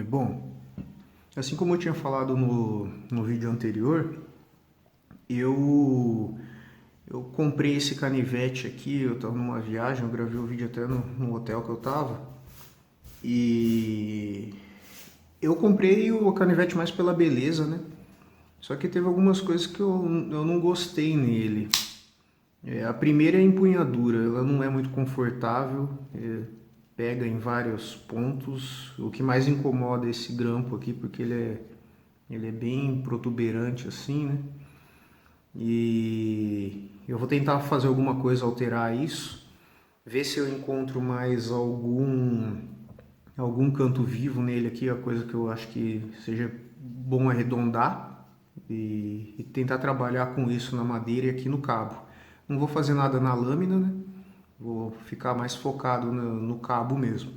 Bom, assim como eu tinha falado no vídeo anterior, eu, eu comprei esse canivete aqui, eu estava numa viagem, eu gravei o vídeo até no hotel que eu estava, e eu comprei o canivete mais pela beleza, né? Só que teve algumas coisas que eu não gostei nele. A primeira é a empunhadura, ela não é muito confortável, pega em vários pontos. O que mais incomoda é esse grampo aqui, porque ele é bem protuberante assim, né? E eu vou tentar fazer alguma coisa, alterar isso, ver se eu encontro mais algum canto vivo nele aqui, a coisa que eu acho que seja bom arredondar e tentar trabalhar com isso na madeira e aqui no cabo. Não vou fazer nada na lâmina, né? Vou ficar mais focado no cabo mesmo.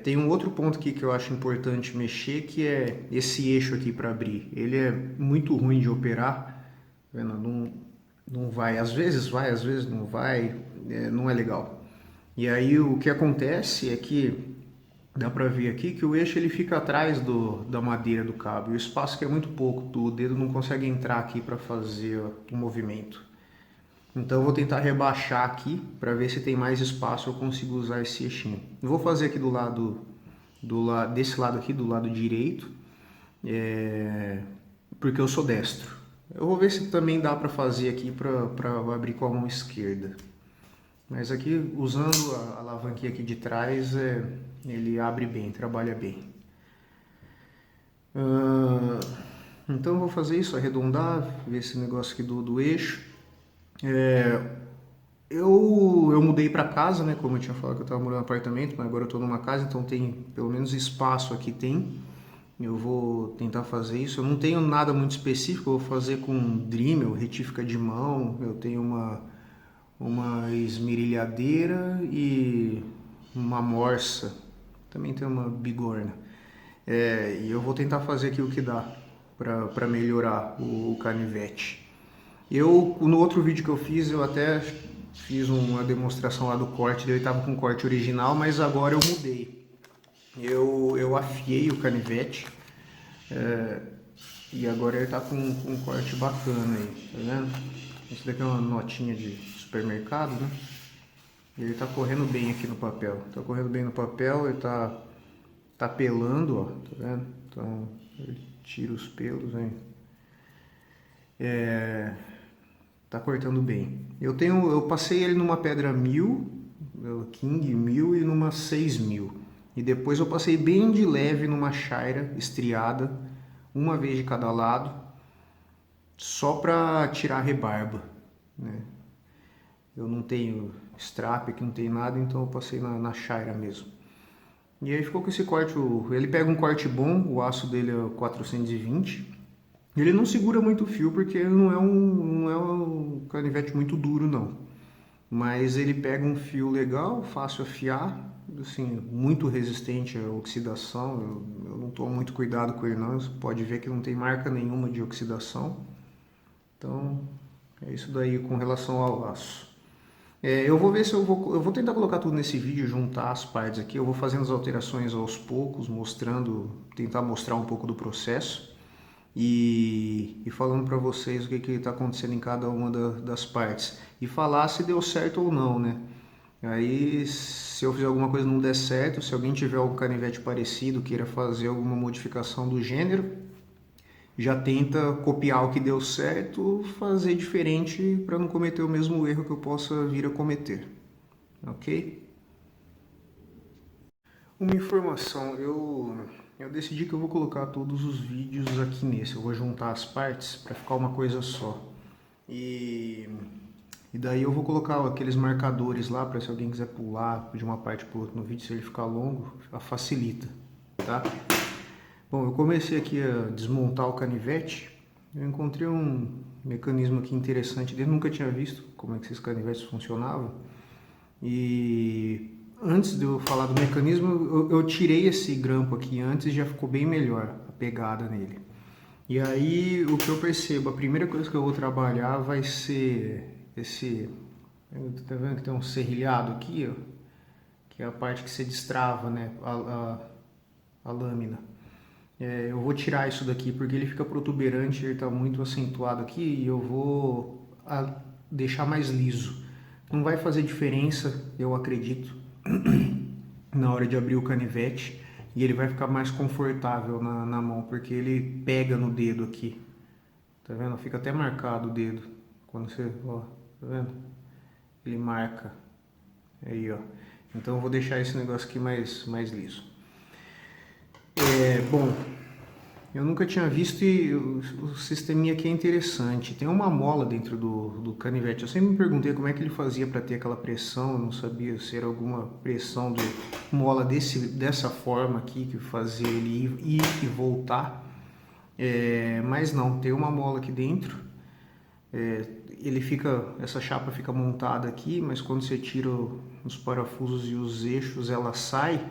Tem um outro ponto aqui que eu acho importante mexer, que é esse eixo aqui para abrir. Ele é muito ruim de operar, tá vendo? Não vai, às vezes não vai, não é legal. E aí o que acontece é que dá para ver aqui que o eixo ele fica atrás da madeira do cabo e o espaço que é muito pouco, o dedo não consegue entrar aqui para fazer o movimento. Então eu vou tentar rebaixar aqui para ver se tem mais espaço eu consigo usar esse eixinho. Eu vou fazer aqui desse lado aqui, do lado direito, é, porque eu sou destro. Eu vou ver se também dá para fazer aqui para abrir com a mão esquerda. Mas aqui, usando a alavanquinha aqui de trás, ele abre bem, trabalha bem. Ah, então eu vou fazer isso, arredondar, ver esse negócio aqui do eixo. É, eu mudei para casa, né? Como eu tinha falado que eu estava morando em apartamento, mas agora eu estou numa casa, então tem pelo menos espaço aqui tem. Eu vou tentar fazer isso. Eu não tenho nada muito específico, eu vou fazer com Dremel, retífica de mão. Eu tenho uma esmerilhadeira e uma morsa. Também tem uma bigorna. E eu vou tentar fazer aqui o que dá para melhorar o canivete. No outro vídeo que eu fiz, eu até fiz uma demonstração lá do corte, ele estava com o corte original, mas agora eu mudei. Eu afiei o canivete e agora ele está com um corte bacana aí, tá vendo? Isso daqui é uma notinha de supermercado, né? E ele está correndo bem aqui no papel. Está correndo bem no papel, ele tá pelando, ó, tá vendo? Então ele tira os pelos, hein? Tá cortando bem. Eu passei ele numa pedra 1000, King 1000 e numa 6000. E depois eu passei bem de leve numa Shaira estriada, uma vez de cada lado, só para tirar a rebarba, né? Eu não tenho strap aqui, não tem nada, então eu passei na Shaira mesmo. E aí ficou com esse corte, ele pega um corte bom, o aço dele é 420. Ele não segura muito o fio porque ele não é um canivete muito duro não. Mas ele pega um fio legal, fácil afiar, assim, muito resistente à oxidação. Eu não tomo muito cuidado com ele não, você pode ver que não tem marca nenhuma de oxidação. Então é isso daí com relação ao aço. Eu vou ver se eu vou tentar colocar tudo nesse vídeo, juntar as partes aqui. Eu vou fazendo as alterações aos poucos, tentar mostrar um pouco do processo e falando para vocês o que está acontecendo em cada uma das partes e falar se deu certo ou não, né? Aí, se eu fizer alguma coisa e não der certo, se alguém tiver um canivete parecido, queira fazer alguma modificação do gênero, já tenta copiar o que deu certo, fazer diferente para não cometer o mesmo erro que eu possa vir a cometer, ok? Uma informação, eu decidi que eu vou colocar todos os vídeos aqui nesse, eu vou juntar as partes para ficar uma coisa só. E, e daí eu vou colocar aqueles marcadores lá para se alguém quiser pular de uma parte para outra no vídeo, se ele ficar longo, facilita, tá? Bom, eu comecei aqui a desmontar o canivete. Eu encontrei um mecanismo aqui interessante, eu nunca tinha visto como é que esses canivetes funcionavam. E antes de eu falar do mecanismo, eu tirei esse grampo aqui antes e já ficou bem melhor a pegada nele. E aí o que eu percebo, a primeira coisa que eu vou trabalhar vai ser esse, tá vendo que tem um serrilhado aqui, ó, que é a parte que você destrava, né, a lâmina. Eu vou tirar isso daqui porque ele fica protuberante, ele está muito acentuado aqui e eu vou deixar mais liso. Não vai fazer diferença, eu acredito, na hora de abrir o canivete, e ele vai ficar mais confortável na mão, porque ele pega no dedo aqui. Tá vendo? Fica até marcado o dedo. Quando você, ó, tá vendo? Ele marca. Aí, ó. Então eu vou deixar esse negócio aqui mais liso. Bom, eu nunca tinha visto e o sisteminha aqui é interessante. Tem uma mola dentro do canivete. Eu sempre me perguntei como é que ele fazia para ter aquela pressão. Eu não sabia se era alguma pressão de mola dessa forma aqui que fazia ele ir e voltar. Mas não, tem uma mola aqui dentro. Essa chapa fica montada aqui, mas quando você tira os parafusos e os eixos, ela sai.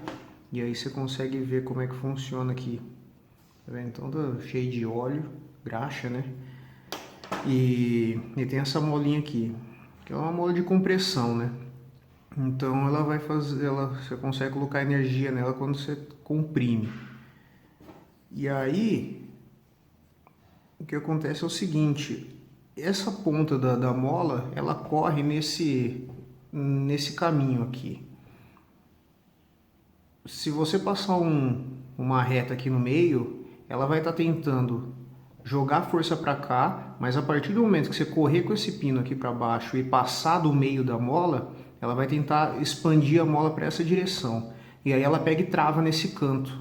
E aí você consegue ver como é que funciona aqui. Tá vendo? Então tá cheio de óleo, graxa, né? E tem essa molinha aqui, que é uma mola de compressão, né? Então ela vai fazer, você consegue colocar energia nela quando você comprime. E aí o que acontece é o seguinte: essa ponta da mola, ela corre nesse caminho aqui. Se você passar uma reta aqui no meio, ela vai estar tentando jogar força para cá, mas a partir do momento que você correr com esse pino aqui para baixo e passar do meio da mola, ela vai tentar expandir a mola para essa direção. E aí ela pega e trava nesse canto,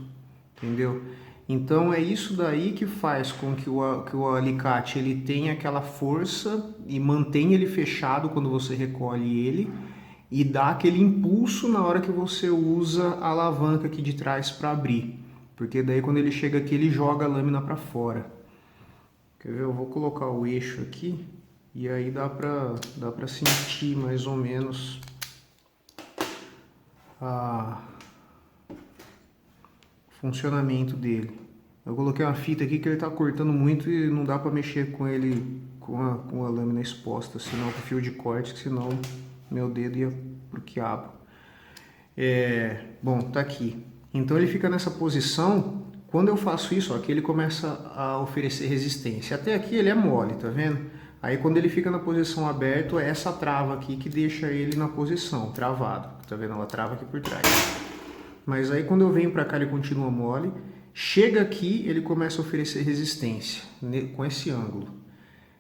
entendeu? Então é isso daí que faz com que o alicate ele tenha aquela força e mantenha ele fechado quando você recolhe ele, e dá aquele impulso na hora que você usa a alavanca aqui de trás para abrir, porque daí quando ele chega aqui ele joga a lâmina para fora. Quer ver? Eu vou colocar o eixo aqui e aí dá para sentir mais ou menos o funcionamento dele. Eu coloquei uma fita aqui que ele está cortando muito e não dá para mexer com ele com a lâmina exposta, senão com fio de corte, senão meu dedo ia pro quiabo. Bom, tá aqui. Então ele fica nessa posição. Quando eu faço isso, ó, aqui ele começa a oferecer resistência. Até aqui ele é mole, tá vendo? Aí quando ele fica na posição aberta, é essa trava aqui que deixa ele na posição, travado. Tá vendo? Ela trava aqui por trás. Mas aí quando eu venho para cá ele continua mole. Chega aqui, ele começa a oferecer resistência com esse ângulo.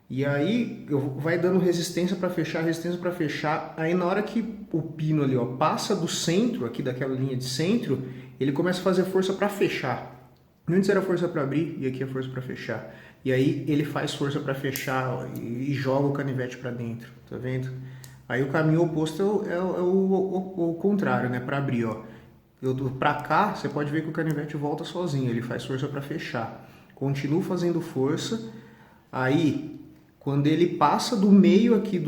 E aí vai dando resistência para fechar, resistência para fechar. Aí na hora que o pino ali, ó, passa do centro, aqui daquela linha de centro, ele começa a fazer força para fechar. Antes era força para abrir e aqui é força para fechar. E aí ele faz força para fechar, ó, e joga o canivete para dentro, tá vendo? Aí o caminho oposto é o contrário, né? Para abrir, ó. Para cá, você pode ver que o canivete volta sozinho, ele faz força para fechar. Continuo fazendo força. Aí quando ele passa do meio aqui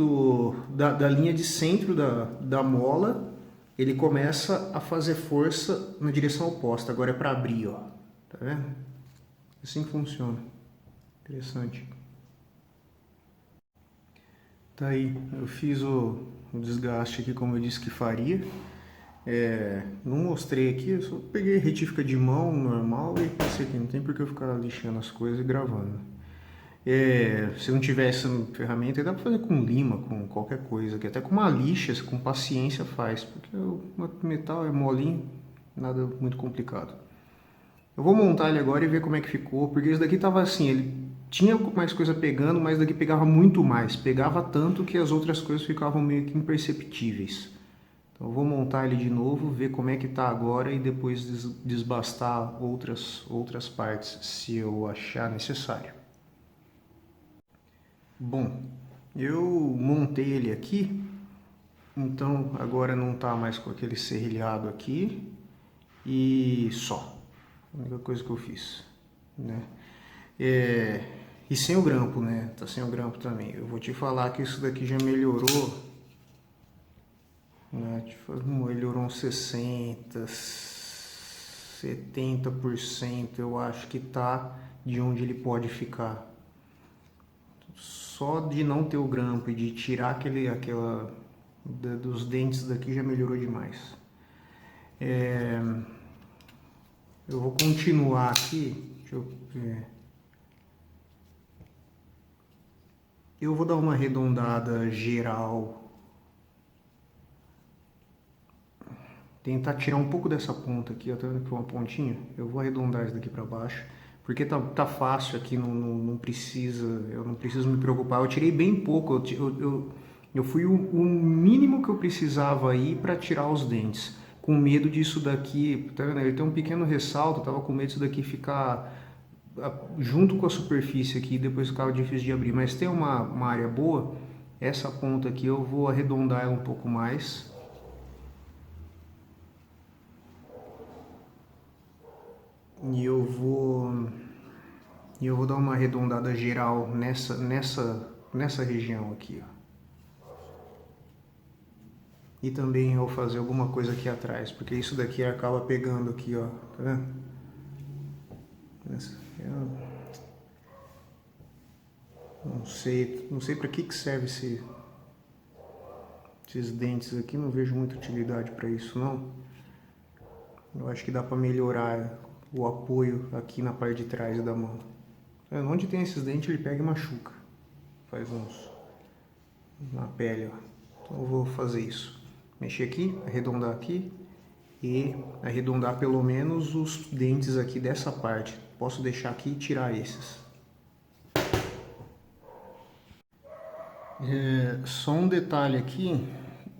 da linha de centro da mola, ele começa a fazer força na direção oposta. Agora é para abrir, ó. Tá vendo? Assim que funciona. Interessante. Tá aí, eu fiz o desgaste aqui como eu disse que faria. Não mostrei aqui, eu só peguei retífica de mão normal e pensei que não tem porque eu ficar lixando as coisas e gravando. Se não tivesse ferramenta, dá para fazer com lima, com qualquer coisa, que até com uma lixa, com paciência faz, porque o metal é molinho, nada muito complicado. Eu vou montar ele agora e ver como é que ficou, porque esse daqui tava assim, ele tinha mais coisa pegando, mas daqui pegava muito mais, pegava tanto que as outras coisas ficavam meio que imperceptíveis. Então eu vou montar ele de novo, ver como é que tá agora e depois desbastar outras partes, se eu achar necessário. Bom, eu montei ele aqui, então agora não está mais com aquele serrilhado aqui e só, a única coisa que eu fiz, né? E sem o grampo, né? Tá sem o grampo também. Eu vou te falar que isso daqui já melhorou, né? Melhorou uns 60, 70%, eu acho que tá de onde ele pode ficar. Só de não ter o grampo e de tirar aquela dos dentes daqui já melhorou demais. Eu vou continuar aqui, deixa eu ver. Eu vou dar uma arredondada geral. Tentar tirar um pouco dessa ponta aqui, ó, tá vendo que foi uma pontinha? Eu vou arredondar isso daqui para baixo, porque tá fácil aqui, não precisa, eu não preciso me preocupar. Eu tirei bem pouco, eu fui o mínimo que eu precisava aí para tirar os dentes. Com medo disso daqui, tá vendo? Ele tem um pequeno ressalto, eu tava com medo disso daqui ficar junto com a superfície aqui, depois ficava difícil de abrir. Mas tem uma área boa, essa ponta aqui eu vou arredondar ela um pouco mais. E eu vou dar uma arredondada geral nessa região aqui, ó. E também eu vou fazer alguma coisa aqui atrás, porque isso daqui acaba pegando aqui, ó, tá vendo? Não sei para que serve esses dentes aqui, não vejo muita utilidade para isso não. Eu acho que dá para melhorar o apoio aqui na parte de trás da mão. Onde tem esses dentes ele pega e machuca. Faz uns na pele, ó. Então eu vou fazer isso. Mexer aqui, arredondar aqui e arredondar pelo menos os dentes aqui dessa parte. Posso deixar aqui e tirar esses. Só um detalhe aqui,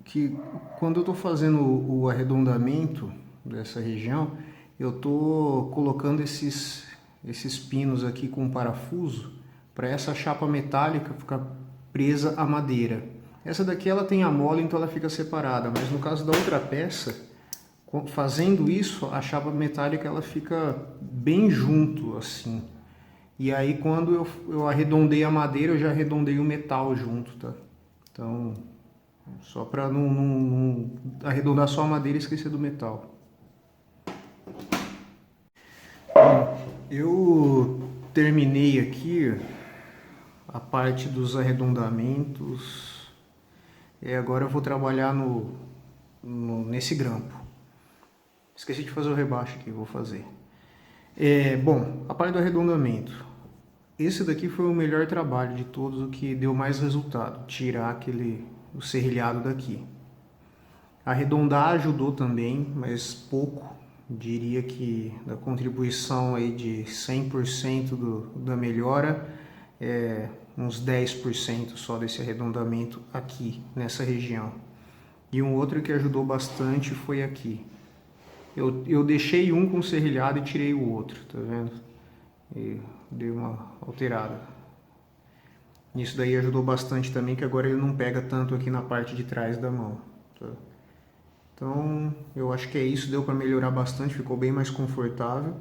que quando eu estou fazendo o arredondamento dessa região, eu estou colocando esses pinos aqui com parafuso para essa chapa metálica ficar presa à madeira. Essa daqui ela tem a mola, então ela fica separada, mas no caso da outra peça, fazendo isso, a chapa metálica ela fica bem junto assim. E aí quando eu arredondei a madeira, eu já arredondei o metal junto, tá? Então, só para não arredondar só a madeira e esquecer do metal. Eu terminei aqui a parte dos arredondamentos e agora eu vou trabalhar nesse grampo. Esqueci de fazer o rebaixo aqui, vou fazer. Bom, a parte do arredondamento. Esse daqui foi o melhor trabalho de todos, o que deu mais resultado. Tirar o serrilhado daqui. Arredondar ajudou também, mas pouco. Diria que da contribuição aí de 100% da melhora, uns 10% só desse arredondamento aqui, nessa região. E um outro que ajudou bastante foi aqui. Eu deixei um com serrilhado e tirei o outro, tá vendo? E dei uma alterada. Isso daí ajudou bastante também, que agora ele não pega tanto aqui na parte de trás da mão, tá? Então, eu acho que é isso, deu para melhorar bastante, ficou bem mais confortável.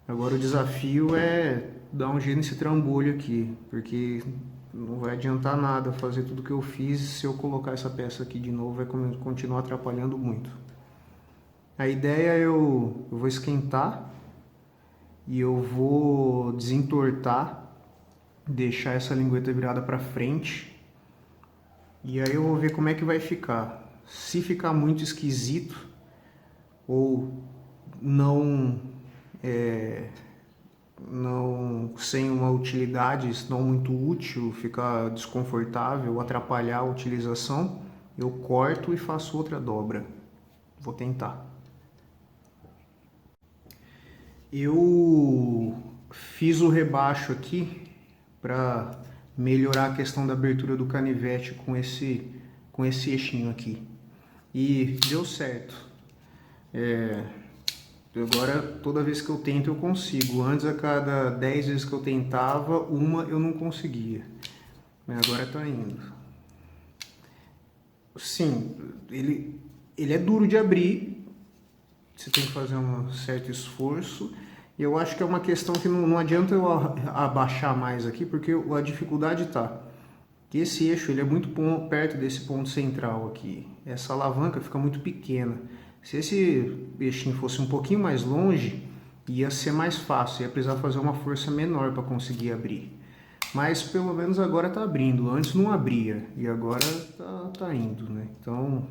Agora o desafio é dar um jeito nesse trambolho aqui, porque não vai adiantar nada fazer tudo que eu fiz se eu colocar essa peça aqui de novo, vai continuar atrapalhando muito. A ideia é eu vou esquentar e eu vou desentortar, deixar essa lingueta virada para frente e aí eu vou ver como é que vai ficar. Se ficar muito esquisito ou não sem uma utilidade, não muito útil, ficar desconfortável, atrapalhar a utilização, eu corto e faço outra dobra. Vou tentar. Eu fiz o rebaixo aqui para melhorar a questão da abertura do canivete com esse eixinho aqui. E deu certo. Agora, toda vez que eu tento, eu consigo. Antes, a cada 10 vezes que eu tentava, uma eu não conseguia. Mas agora tá indo. Sim, ele é duro de abrir. Você tem que fazer um certo esforço. E eu acho que é uma questão que não adianta eu abaixar mais aqui, porque a dificuldade tá. Esse eixo ele é muito perto desse ponto central aqui. Essa alavanca fica muito pequena. Se esse eixinho fosse um pouquinho mais longe, ia ser mais fácil. Ia precisar fazer uma força menor para conseguir abrir. Mas pelo menos agora está abrindo. Antes não abria e agora tá indo, né? Então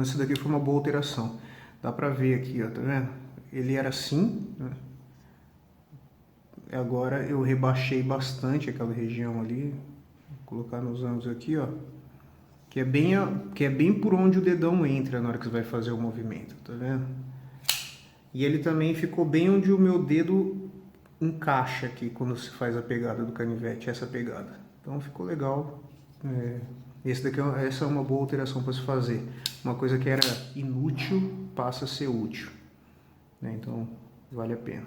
essa daqui foi uma boa alteração. Dá para ver aqui, ó, tá vendo? ele era assim, né? Agora eu rebaixei bastante aquela região ali, vou colocar nos ângulos aqui, ó, que é bem por onde o dedão entra na hora que você vai fazer o movimento, tá vendo? E ele também ficou bem onde o meu dedo encaixa aqui quando se faz a pegada do canivete, essa pegada. Então ficou legal. Essa é uma boa alteração para se fazer. Uma coisa que era inútil passa a ser útil, né? Então vale a pena.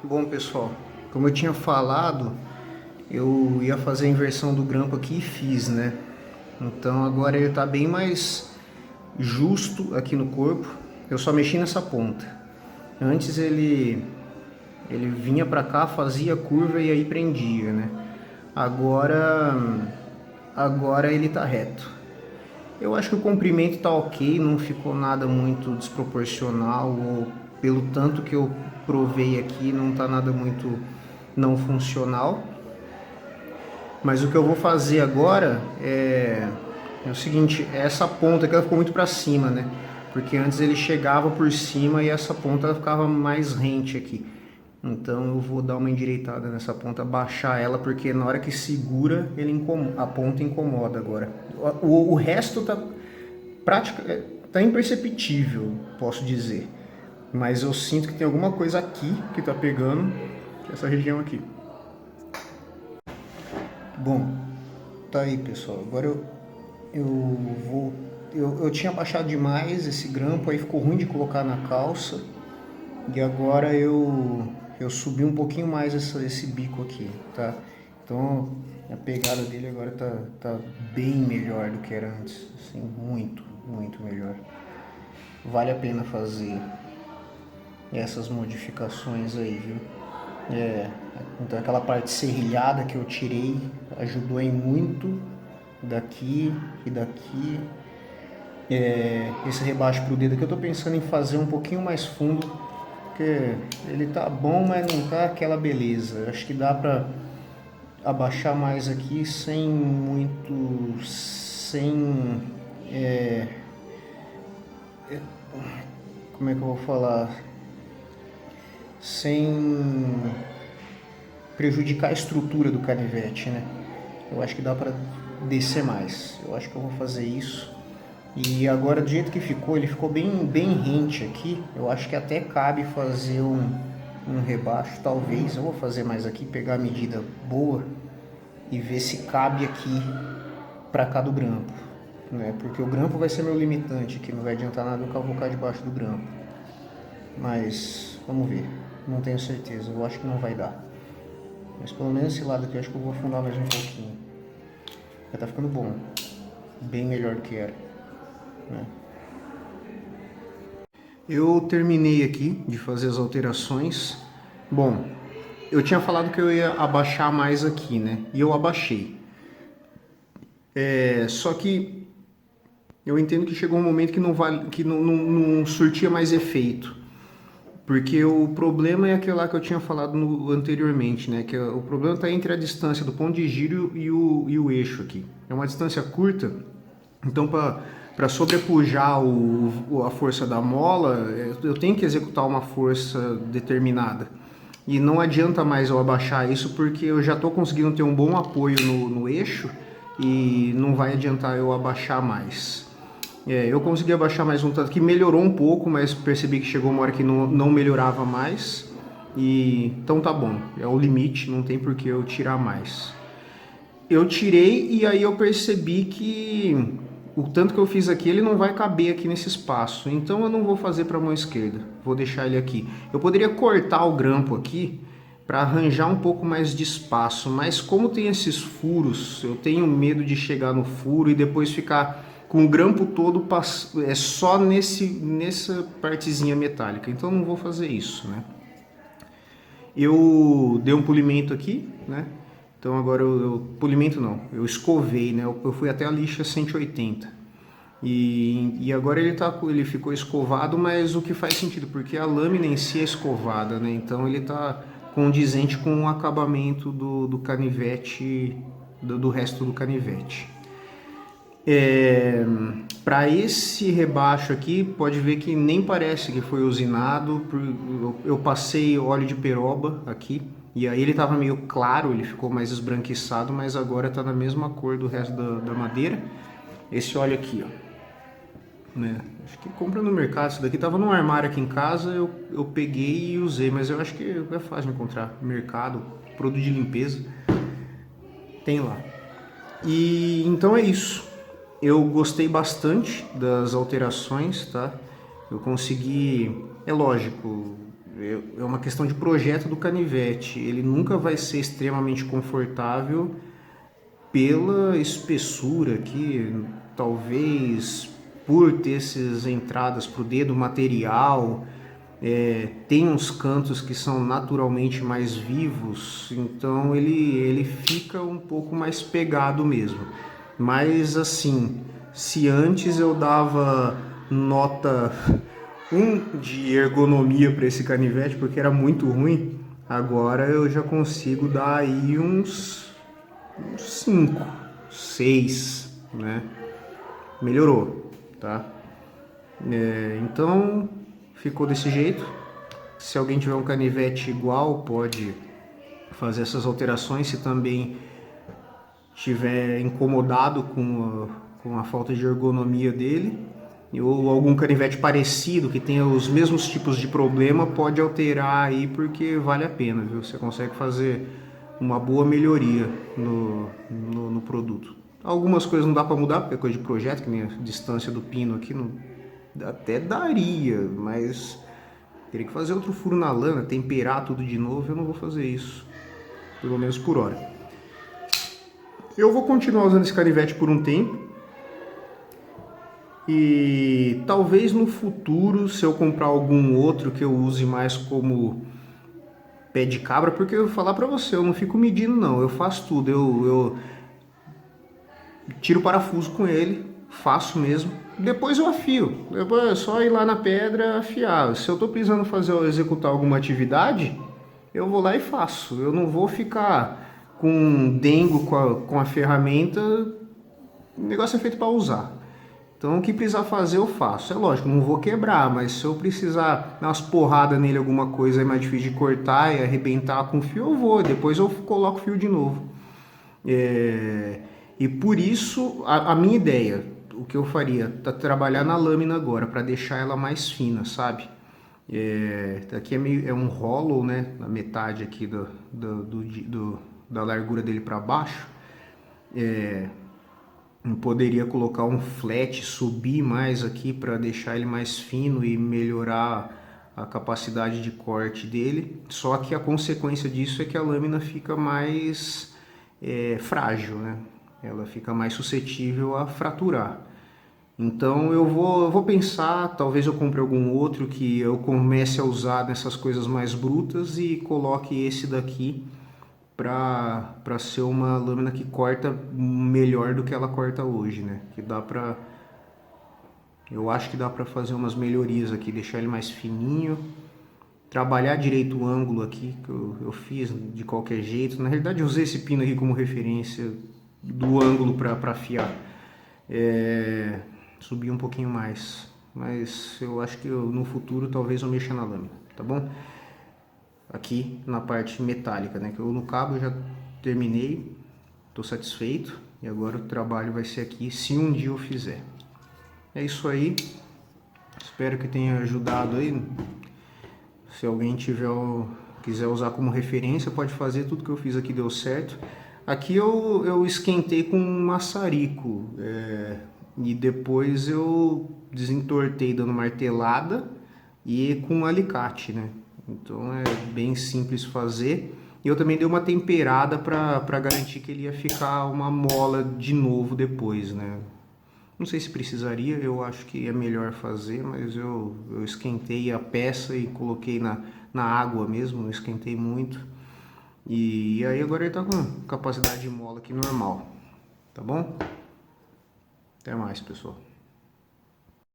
Bom pessoal, como eu tinha falado, eu ia fazer a inversão do grampo aqui e fiz, né? Então agora ele está bem mais justo aqui no corpo. Eu só mexi nessa ponta. Antes ele vinha para cá, fazia curva e aí prendia, né? Agora ele tá reto. Eu acho que o comprimento tá ok, não ficou nada muito desproporcional, ou pelo tanto que eu provei aqui, não tá nada muito não funcional. Mas o que eu vou fazer agora é o seguinte, essa ponta aqui ela ficou muito para cima, né? Porque antes ele chegava por cima e essa ponta ela ficava mais rente aqui. Então eu vou dar uma endireitada nessa ponta, baixar ela, porque na hora que segura, a ponta incomoda agora. O resto tá imperceptível, posso dizer. Mas eu sinto que tem alguma coisa aqui que tá pegando, que é essa região aqui. Bom, tá aí pessoal, agora eu tinha baixado demais esse grampo, aí ficou ruim de colocar na calça, e agora eu subi um pouquinho mais esse bico aqui, tá? Então a pegada dele agora tá bem melhor do que era antes, assim, muito, muito melhor. Vale a pena fazer essas modificações aí, viu? Então aquela parte serrilhada que eu tirei ajudou em muito daqui e daqui. Esse rebaixo pro dedo aqui eu tô pensando em fazer um pouquinho mais fundo, porque ele tá bom, mas não tá aquela beleza. Acho que dá pra abaixar mais aqui como é que eu vou falar? Sem prejudicar a estrutura do canivete, né? Eu acho que dá pra descer mais. Eu acho que eu vou fazer isso. E agora do jeito que ficou, ele ficou bem rente aqui. Eu acho que até cabe fazer um rebaixo, talvez. Eu vou fazer mais aqui, pegar a medida boa e ver se cabe aqui pra cá do grampo, né? Porque o grampo vai ser meu limitante aqui, não vai adiantar nada eu cavocar debaixo do grampo. Mas vamos ver, não tenho certeza, eu acho que não vai dar. Mas pelo menos esse lado aqui eu acho que eu vou afundar mais um pouquinho. Já tá ficando bom, bem melhor do que era, né? Eu terminei aqui de fazer as alterações. Bom, eu tinha falado que eu ia abaixar mais aqui, né? E eu abaixei. Só que eu entendo que chegou um momento que não surtia mais efeito. Porque o problema é aquele lá que eu tinha falado anteriormente, né? Que o problema está entre a distância do ponto de giro e o eixo aqui. É uma distância curta, então para sobrepujar a força da mola, eu tenho que executar uma força determinada. E não adianta mais eu abaixar isso, porque eu já estou conseguindo ter um bom apoio no eixo e não vai adiantar eu abaixar mais. Eu consegui abaixar mais um tanto que melhorou um pouco, mas percebi que chegou uma hora que não melhorava mais. Então tá bom, é o limite, não tem por que eu tirar mais. Eu tirei e aí eu percebi que o tanto que eu fiz aqui, ele não vai caber aqui nesse espaço. Então eu não vou fazer para a mão esquerda, vou deixar ele aqui. Eu poderia cortar o grampo aqui para arranjar um pouco mais de espaço, mas como tem esses furos, eu tenho medo de chegar no furo e depois ficar com o grampo todo só nessa partezinha metálica. Então não vou fazer isso, né? Eu dei um polimento aqui, né? Então agora polimento não, eu escovei, né? Eu fui até a lixa 180. E agora ele ficou escovado, mas o que faz sentido, porque a lâmina em si é escovada, né? Então ele está condizente com o acabamento do canivete, do resto do canivete. Para esse rebaixo aqui, pode ver que nem parece que foi usinado. Eu passei óleo de peroba aqui e aí ele estava meio claro, ele ficou mais esbranquiçado, mas agora está na mesma cor do resto da madeira. Esse óleo aqui, ó, né? Acho que compra no mercado. Isso daqui estava num armário aqui em casa, eu peguei e usei, mas eu acho que é fácil de encontrar. Mercado, produto de limpeza, tem lá. E então é isso. Eu gostei bastante das alterações, tá? Eu consegui, é lógico, é uma questão de projeto do canivete. Ele nunca vai ser extremamente confortável pela espessura aqui, talvez por ter essas entradas para o dedo, material. Tem uns cantos que são naturalmente mais vivos, então ele fica um pouco mais pegado mesmo. Mas assim, se antes eu dava nota 1 de ergonomia para esse canivete, porque era muito ruim, agora eu já consigo dar aí uns 5, 6, né? Melhorou, tá? Então ficou desse jeito. Se alguém tiver um canivete igual, pode fazer essas alterações. Se também estiver incomodado com a falta de ergonomia dele, ou algum canivete parecido que tenha os mesmos tipos de problema, pode alterar aí, porque vale a pena, viu? Você consegue fazer uma boa melhoria no produto. Algumas coisas não dá para mudar, porque é coisa de projeto, que nem a distância do pino aqui, não, até daria, mas teria que fazer outro furo na lana, temperar tudo de novo. Eu não vou fazer isso, pelo menos por hora. Eu vou continuar usando esse canivete por um tempo. E talvez no futuro, se eu comprar algum outro que eu use mais como pé de cabra, porque eu vou falar pra você, eu não fico medindo não, eu faço tudo. Eu tiro o parafuso com ele, faço mesmo. Depois eu afio. Depois é só ir lá na pedra afiar. Se eu tô precisando executar alguma atividade, eu vou lá e faço. Eu não vou ficar com dengo com a ferramenta. O negócio é feito para usar. Então o que precisar fazer eu faço. É lógico, não vou quebrar, mas se eu precisar dar umas porradas nele, alguma coisa é mais difícil de cortar e arrebentar com fio, eu vou. Depois eu coloco o fio de novo. E por isso a minha ideia, o que eu faria, tá trabalhar na lâmina agora para deixar ela mais fina, sabe? Aqui é um hollow, né? Na metade aqui da largura dele para baixo. Eu poderia colocar um flat, subir mais aqui para deixar ele mais fino e melhorar a capacidade de corte dele. Só que a consequência disso é que a lâmina fica mais frágil, né? Ela fica mais suscetível a fraturar. Então eu vou pensar, talvez eu compre algum outro que eu comece a usar nessas coisas mais brutas e coloque esse daqui para ser uma lâmina que corta melhor do que ela corta hoje, né? Que dá para, eu acho que dá para fazer umas melhorias aqui, deixar ele mais fininho, trabalhar direito o ângulo aqui, que eu fiz de qualquer jeito. Na realidade eu usei esse pino aqui como referência do ângulo para afiar. Subir um pouquinho mais, mas eu acho que no futuro talvez eu mexa na lâmina, tá bom? Aqui na parte metálica, né? Que eu no cabo eu já terminei, estou satisfeito e agora o trabalho vai ser aqui, se um dia eu fizer. É isso aí, espero que tenha ajudado aí. Se alguém quiser usar como referência, pode fazer. Tudo que eu fiz aqui deu certo. Aqui eu esquentei com um maçarico, e depois eu desentortei dando martelada e com um alicate, né? Então é bem simples fazer. E eu também dei uma temperada para garantir que ele ia ficar uma mola de novo depois, né? Não sei se precisaria, eu acho que é melhor fazer, mas eu esquentei a peça e coloquei na água mesmo, não esquentei muito. E aí agora ele tá com capacidade de mola aqui normal, tá bom? Até mais, pessoal.